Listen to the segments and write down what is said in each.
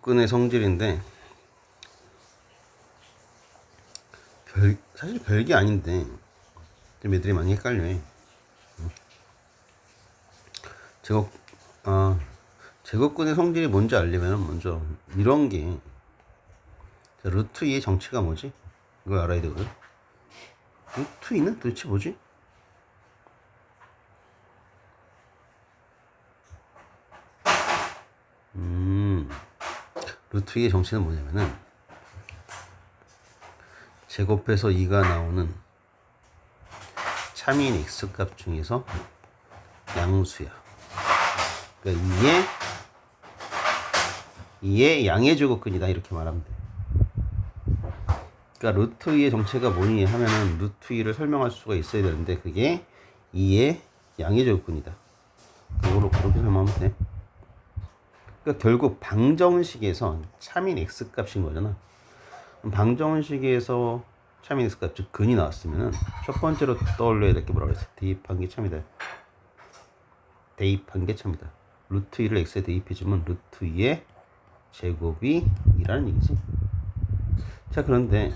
제곱근의 성질인데 사실 별게 아닌데 좀 애들이 많이 헷갈려. 제곱근의 성질이 뭔지 알려면 먼저 이런 게 루트 2의 정체가 뭐지? 이걸 알아야 되거든. 루트 2는 도대체 뭐지? 루트 2의 정체는 뭐냐면은 제곱해서 2가 나오는 참인 x값 중에서 양수야. 그러니까 2의 양의 제곱근이다 이렇게 말하면 돼. 그러니까 루트 2의 정체가 뭐니 하면은 루트 2를 설명할 수가 있어야 되는데 그게 2의 양의 제곱근이다. 그걸로 그렇게 설명하면 돼. 그러니까 결국 방정식에서 참인 x값인 거잖아. 방정식에서 참인 x값 즉 근이 나왔으면은 첫 번째로 떠올려야 될 게 뭐라고 그랬어? 대입한 게 참이다. 대입한 게 참이다. 루트 2를 x에 대입해주면 루트 2의 제곱이 2라는 얘기지. 자, 그런데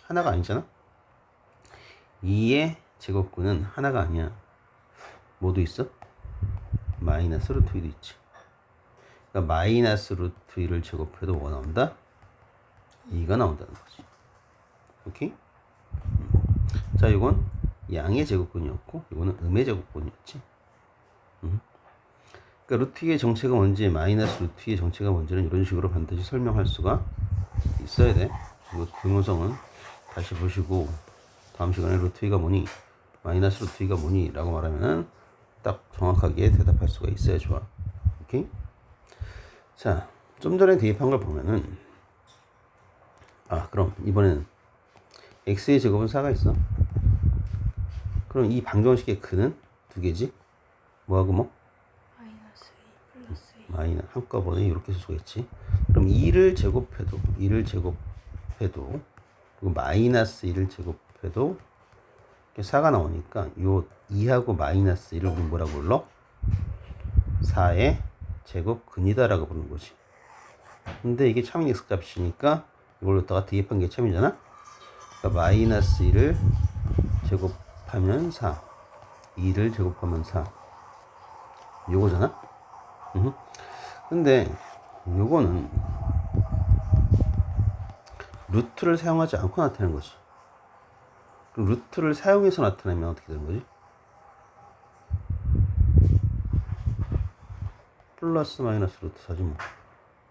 하나가 아니잖아. 2의 제곱근은 하나가 아니야. 뭐도 있어? 마이너스 루트 2도 있지. 그러니까 마이너스 루트 2를 제곱해도 뭐가 나온다? 2가 나온다는 거지. 오케이? 자, 이건 양의 제곱근이었고 이거는 음의 제곱근이었지. 그러니까 루트 2의 정체가 뭔지 마이너스 루트 2의 정체가 뭔지는 이런 식으로 반드시 설명할 수가 있어야 돼. 이거 등호성은 다시 보시고 다음 시간에 루트 2가 뭐니? 마이너스 루트 2가 뭐니? 라고 말하면 딱 정확하게 대답할 수가 있어야 좋아. 오케이? 자, 좀 전에 대입한 걸 보면은 그럼 이번에는 x의 제곱은 4가 있어. 그럼 이 방정식의 근은 두 개지? 뭐하고 뭐? 마이너스 2 플러스 2. 마이너스 한꺼번에 이렇게 수소했지. 그럼 2를 제곱해도 그리고 마이너스 1을 제곱해도 4가 나오니까 요 2하고 마이너스 1을 우리 뭐라고 불러? 4의 제곱근이다 라고 부르는 거지. 근데 이게 참인 x 값이니까 이걸로다가 대입한 게 참이잖아. 그러니까 마이너스 1을 제곱하면 4, 2를 제곱하면 4 요거잖아. 근데 요거는 루트를 사용하지 않고 나타내는 거지. 그럼 루트를 사용해서 나타내면 어떻게 되는 거지? 플러스 마이너스 루트 4지 뭐.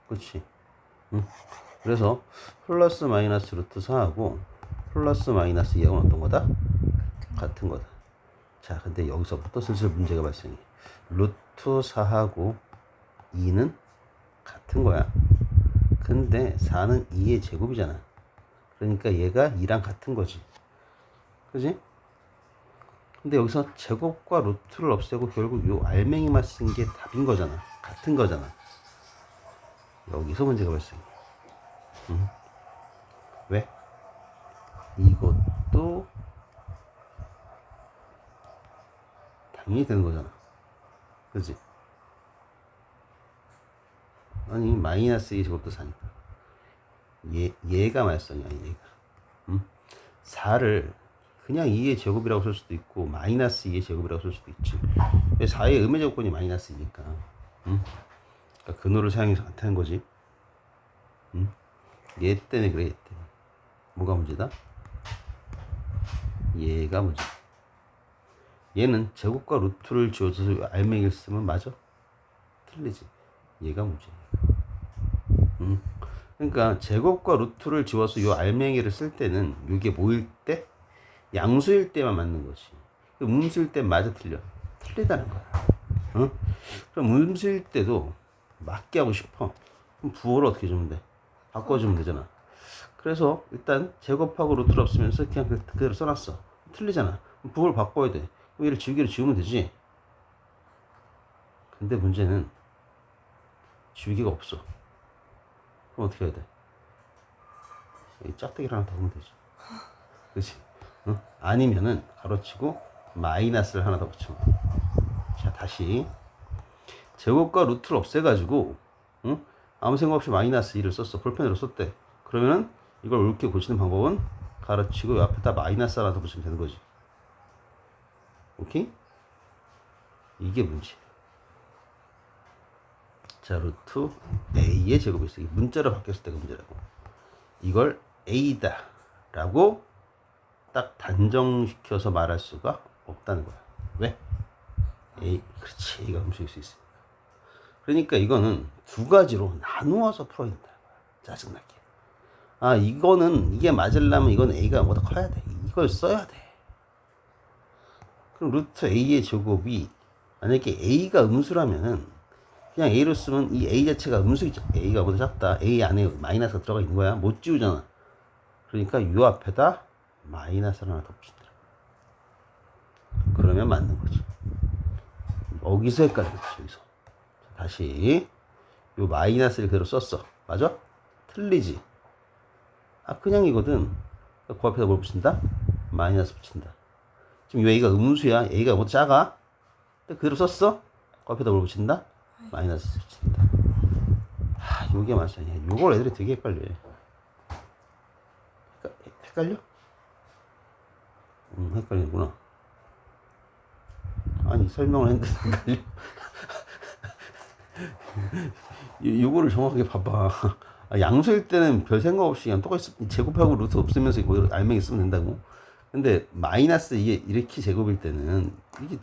그렇지? 응. 그래서 플러스 마이너스 루트 4하고 플러스 마이너스 2하고는 어떤 거다? 같은 거다. 자, 근데 여기서부터 슬슬 문제가 발생해. 루트 4하고 2는 같은 거야. 근데 4는 2의 제곱이잖아. 그러니까 얘가 2랑 같은 거지. 그지? 근데 여기서 제곱과 루트를 없애고 결국 요 알맹이만 쓴 게 답인 거잖아. 같은 거잖아. 여기서 문제가 발생해. 왜? 이것도 당연히 되는 거잖아. 그지? 아니 마이너스 2 제곱도 4니까 얘가 말썽이야. 얘가 4를 그냥 2의 제곱이라고 쓸 수도 있고 마이너스 2의 제곱이라고 쓸 수도 있지. 4의 음의 제곱권이 마이너스 2니까 그러니까 근호를 사용해서 나타낸 거지. 얘 때문에 그래. 얘 때문에. 뭐가 문제다? 얘가 문제. 얘는 제곱과 루트를 지워서 알맹이를 쓰면 맞아? 틀리지. 얘가 문제야. 그러니까 제곱과 루트를 지워서 이 알맹이를 쓸 때는 이게 뭐일 때? 양수일 때만 맞는 거지. 음수일 때 맞아 틀려? 틀리다는 거야. 그럼 음수일 때도 맞게 하고 싶어. 그럼 부호를 어떻게 주면 돼? 바꿔주면 되잖아. 그래서 일단 제곱하고 루트를 없으면서 그냥 그대로 써놨어. 틀리잖아. 그럼 부호를 바꿔야 돼. 그럼 얘를 지우개로 지우면 되지. 근데 문제는 지우개가 없어. 그럼 어떻게 해야 돼? 여기 짝대기를 하나 더 하면 되지. 그치? 아니면은 가로치고 마이너스를 하나 더 붙이면 돼. 자, 다시 제곱과 루트를 없애가지고 아무 생각 없이 마이너스 2를 썼어. 볼펜으로 썼대. 그러면은 이걸 옳게 고치는 방법은 가르치고 옆에다 마이너스 하나 더 붙이면 되는 거지. 오케이? 이게 문제. 자, 루트 a의 제곱이 있어. 문자로 바뀌었을 때가 문제라고. 이걸 a다 라고 딱 단정시켜서 말할 수가 없다는 거야. 왜? a, 그렇지. a가 음수일 수 있으니까. 그러니까 이거는 두 가지로 나누어서 풀어야 된다. 짜증나게. 아, 이게 맞으려면 이건 a가 뭐보다 커야 돼. 이걸 써야 돼. 그럼 루트 a의 제곱이 만약에 a가 음수라면은 그냥 a로 쓰면 이 a 자체가 음수이죠. a가 보다 작다. a 안에 마이너스가 들어가 있는 거야. 못 지우잖아. 그러니까 요 앞에다 마이너스를 하나 더 붙인다. 그러면 맞는 거지. 여기서 헷갈리는 거지. 여기서. 다시 요 마이너스를 그대로 썼어. 맞아? 틀리지? 아, 그냥 이거든. 그 앞에다 뭘 붙인다? 마이너스 붙인다. 지금 요 a가 음수야. a가 뭐 작아? 근데 그대로 썼어? 그 앞에다 뭘 붙인다? 마이너스 붙인다. 하, 요게 맞아. 요걸 애들이 되게 헷갈려. 헷갈려? 헷갈리는구나. 아니, 설명을 했는데 헷갈려. 요거를 정확하게 봐봐. 양수일 때는 별 생각 없이 그냥 똑같이 제곱하고 루트 없으면서 이거 알맹이 쓰면 된다고. 근데 마이너스 이게 이렇게 제곱일 때는 이게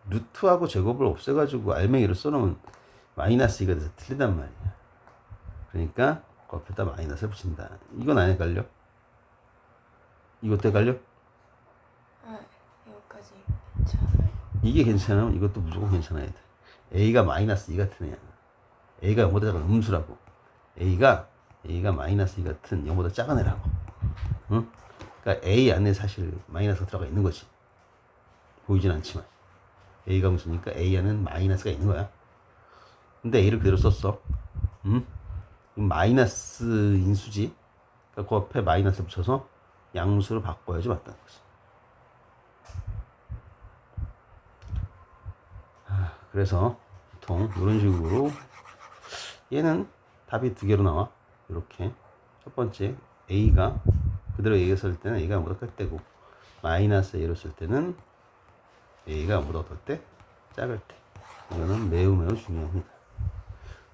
루트하고 제곱을 없애가지고 알맹이를 써놓으면 마이너스 이가 돼서 틀리단 말이야. 그러니까 앞에다 마이너스 붙인다. 이건 안 헷갈려? 이것도 헷갈려? 아, 여기까지 괜찮아요. 이게 괜찮으면 이것도 무조건 괜찮아야 돼. a가 마이너스 2 같은 애야. a가 0보다 작은 음수라고. a가 마이너스 2 같은 0보다 작은 애라고. 응? 그러니까 a 안에 사실 마이너스가 들어가 있는 거지. 보이진 않지만 a가 음수니까 a 안에는 마이너스가 있는 거야. 근데 a를 그대로 썼어. 응? 마이너스 인수지. 그러니까 그 앞에 마이너스 붙여서 양수를 바꿔야지 맞다는 거지. 그래서 보통 이런 식으로 얘는 답이 두 개로 나와. 이렇게 첫 번째 a가 그대로 a가 쓸 때는 a가 뭐보다 클 때고 마이너스 a로 쓸 때는 a가 뭐보다 어떨 때? 작을 때. 이거는 매우 중요합니다.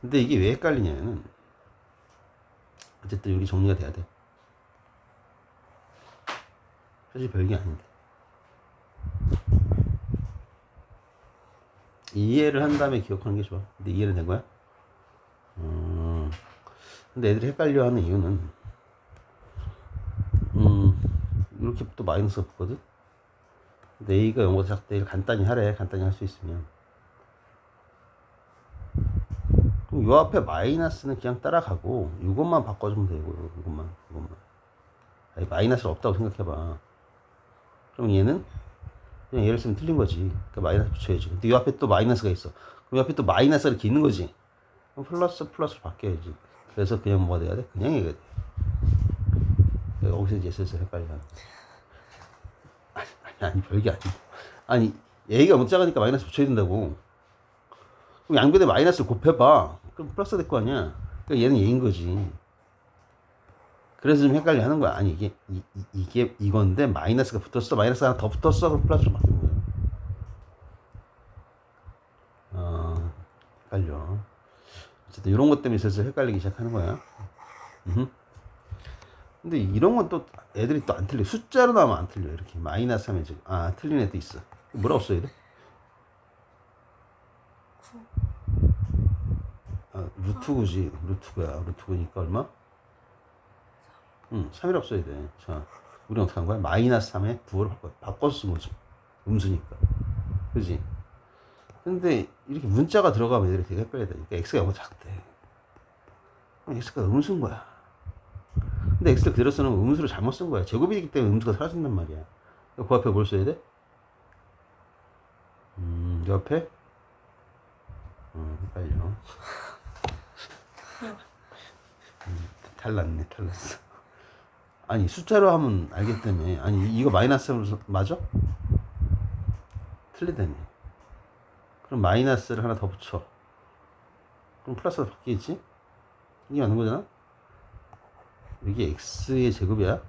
근데 이게 왜 헷갈리냐면은 어쨌든 여기 정리가 돼야 돼. 사실 별게 아닌데. 이해를 한 다음에 기억하는 게 좋아. 근데 이해는 된 거야? 근데 애들이 헷갈려 하는 이유는, 이렇게 또 마이너스가 붙거든? 근데 A가 0보다 작다. 이걸 간단히 하래. 간단히 할 수 있으면. 그럼 요 앞에 마이너스는 그냥 따라가고, 이것만 바꿔주면 되고, 이것만. 아니, 마이너스가 없다고 생각해봐. 그럼 얘는 그냥 얘를 쓰면 틀린 거지. 그러니까 마이너스 붙여야지. 근데 이 앞에 또 마이너스가 있어. 그럼 옆에 또 마이너스가 이렇게 있는 거지. 그럼 플러스로 바뀌어야지. 그래서 그냥 뭐가 돼야 돼? 그냥 얘가 돼. 여기서 이제 슬슬 헷갈려. 아니, 별게 아니고. 아니, A가 못 작으니까 마이너스 붙여야 된다고. 그럼 양변에 마이너스를 곱해봐. 그럼 플러스 될 거 아니야. 그러니까 얘는 얘인 거지. 그래서 좀 헷갈려 하는 거야. 아니, 이게 이건데 마이너스가 붙었어. 마이너스 하나 더 붙었어. 그럼 플러스로 바뀌는 거야. 헷갈려. 어쨌든 이런 것 때문에 슬슬 헷갈리기 시작하는 거야. 근데 이런 건 또 애들이 또 안 틀려. 숫자로 나오면 안 틀려. 이렇게 마이너스 하면 지금 틀린 애도 있어. 뭐라고 써야 돼? 9. 루트 9지. 루트 9야. 루트 9니까 얼마? 3이라고 써야 돼. 자, 우리는 어떻게 한 거야? 마이너스 3에 9를 바꿔서 쓴 거지. 음수니까. 그지? 근데 이렇게 문자가 들어가면 애들이 되게 헷갈려야 되니까 x가 0보다 작대. x가 음수인 거야. 근데 x를 그대로 쓰는 음수를 잘못 쓴 거야. 제곱이기 때문에 음수가 사라진단 말이야. 그 앞에 뭘 써야 돼? 옆에? 헷갈려. 탈났어. 아니, 숫자로 하면 알겠다며. 아니, 이거 마이너스로 맞아? 틀리다며. 그럼 마이너스를 하나 더 붙여. 그럼 플러스로 바뀌겠지? 이게 맞는 거잖아. 이게 x의 제곱이야.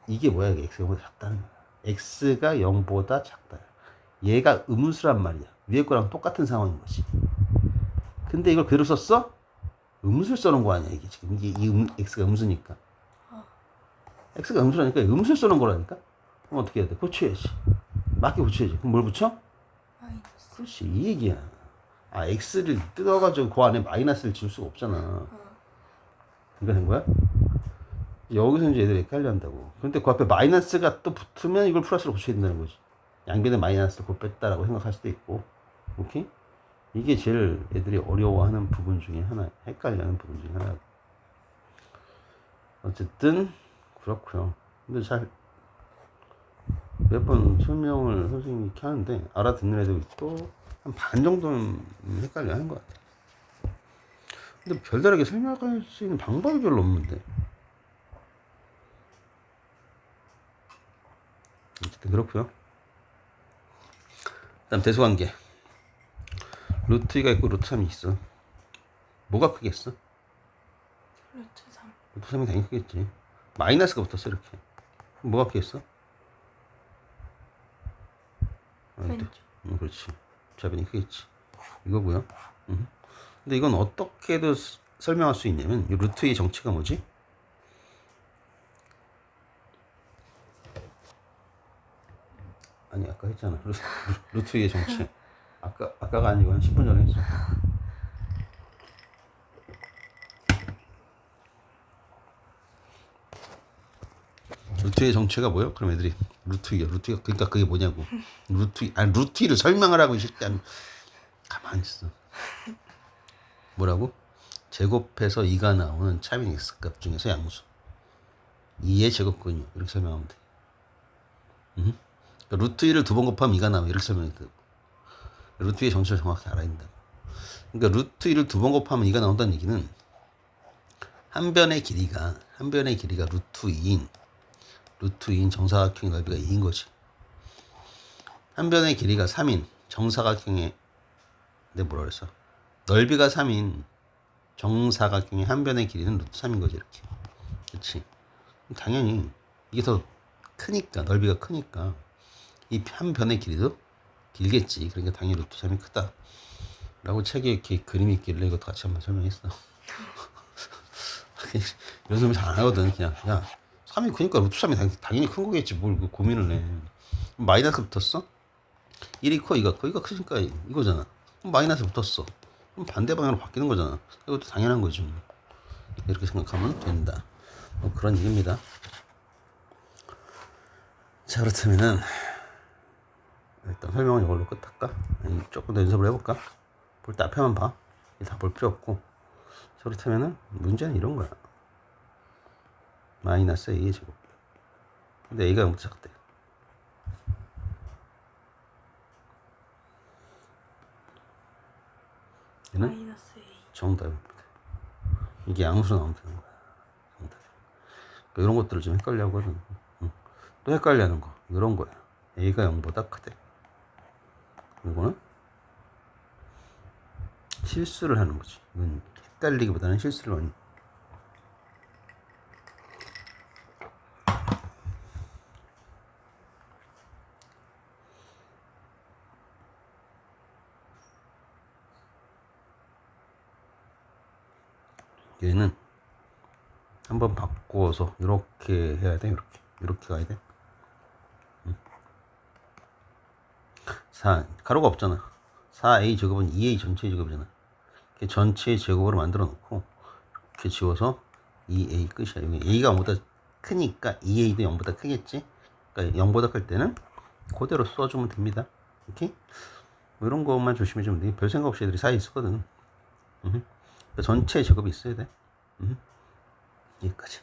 이게 뭐야? 이게 x가 0보다 작다는 거야. x가 0보다 작다. 얘가 음수란 말이야. 위에 거랑 똑같은 상황인 거지. 근데 이걸 그대로 썼어? 음수를 써놓은 거 아니야, 이게 지금. x가 음수니까. x가 음수라니까 음수를 써놓은 거라니까? 그럼 어떻게 해야 돼? 고쳐야지. 맞게 고쳐야지. 그럼 뭘 붙여? 마이너스. 그렇지, 이 얘기야. 아, x를 뜯어가지고 그 안에 마이너스를 지울 수가 없잖아. 이거 된 거야? 여기서 이제 애들이 헷갈려 한다고. 근데 그 앞에 마이너스가 또 붙으면 이걸 플러스로 고쳐야 된다는 거지. 양변에 마이너스를 곧 뺐다라고 생각할 수도 있고. 오케이? 이게 제일 애들이 어려워하는 부분 중에 하나, 헷갈려하는 부분 중에 하나. 어쨌든 그렇고요. 근데 잘 몇 번 설명을 선생님이 이렇게 하는데 알아듣는 애도 있고 한 반 정도는 헷갈려 하는 것 같아. 근데 별다르게 설명할 수 있는 방법이 별로 없는데. 어쨌든 그렇고요. 그다음 대수관계. 루트 2가 있고 루트 3이 있어. 뭐가 크겠어? 루트 3. 루트 3이 당연히 크겠지. 마이너스가 붙었어 이렇게. 그럼 뭐가 크겠어? 왼쪽. 그렇지. 좌변이 크겠지. 이거고요. 근데 이건 어떻게도 설명할 수 있냐면 이 루트의 정체가 뭐지? 아니 아까 했잖아. 루트의 정체. 아까가 아니고 한 10분 전에 했어. 루트의 정체가 뭐예요? 그럼 애들이 루트가 그러니까 그게 뭐냐고. 루트를 설명을 하고 있을 때 가만히 있어. 뭐라고? 제곱해서 2가 나오는 차빈 x값 중에서 양수 2의 제곱근요. 이렇게 설명하면 돼. 그러니까 루트 1을 두 번 곱하면 2가 나오면 이렇게 설명이 되고. 루트의 정체를 정확히 알아야 된다고. 그러니까 루트 1을 두 번 곱하면 2가 나온다는 얘기는 한 변의 길이가 루트 2인 정사각형의 넓이가 2인 거지. 한 변의 길이가 3인 정사각형의 뭐라 그랬어? 넓이가 3인 정사각형의 한 변의 길이는 루트 3인 거지 이렇게. 그렇지. 당연히 이게 더 크니까 넓이가 크니까 이 한 변의 길이도 길겠지. 그러니까 당연히 루트 3이 크다. 라고 책에 이렇게 그림이 있길래 이것도 같이 한번 설명했어. 이런 소리 잘 안 하거든. 그냥 야 3이 크니까 루트 3이 당연히 큰 거겠지. 뭘 고민을 해. 마이너스 붙었어? 1이 커 2가 커. 2가 크니까 이거잖아. 그럼 마이너스 붙었어. 그럼 반대 방향으로 바뀌는 거잖아. 이것도 당연한 거지. 이렇게 생각하면 된다. 뭐 그런 얘기입니다. 자, 그렇다면은 일단 설명은 이걸로 끝할까? 아니, 조금 더 연습을 해볼까? 볼 때 앞에만 봐. 다 볼 필요 없고. 자, 그렇다면은 문제는 이런 거야. 마이너스 a의 제곱. 근데 a가 0보다 작대. 얘는 마이너스 A. 정답입니다. 이게 양수로 나오면 되는 거야. 정답. 그러니까 이런 것들을 좀 헷갈려 하거든. 또 헷갈려 하는 거. 이런 거야. a가 0보다 크대. 이거는 실수를 하는 거지. 이건 헷갈리기보다는 실수를 많이. 얘는 한번 바꿔서 이렇게 해야 돼. 이렇게 가야 돼. 4 가로가 없잖아. 4a 제곱은 2a 전체의 제곱이잖아. 전체의 제곱으로 만들어 놓고 이렇게 지워서 2a 끝이야. 여기 a가 0보다 크니까 2a도 0보다 크겠지. 그러니까 0보다 클 때는 그대로 써주면 됩니다. 오케이? 뭐 이런 것만 조심해 주면 돼. 별 생각 없이 애들이 사이에 있었거든. 전체 제곱이 있어야 돼. 여기까지.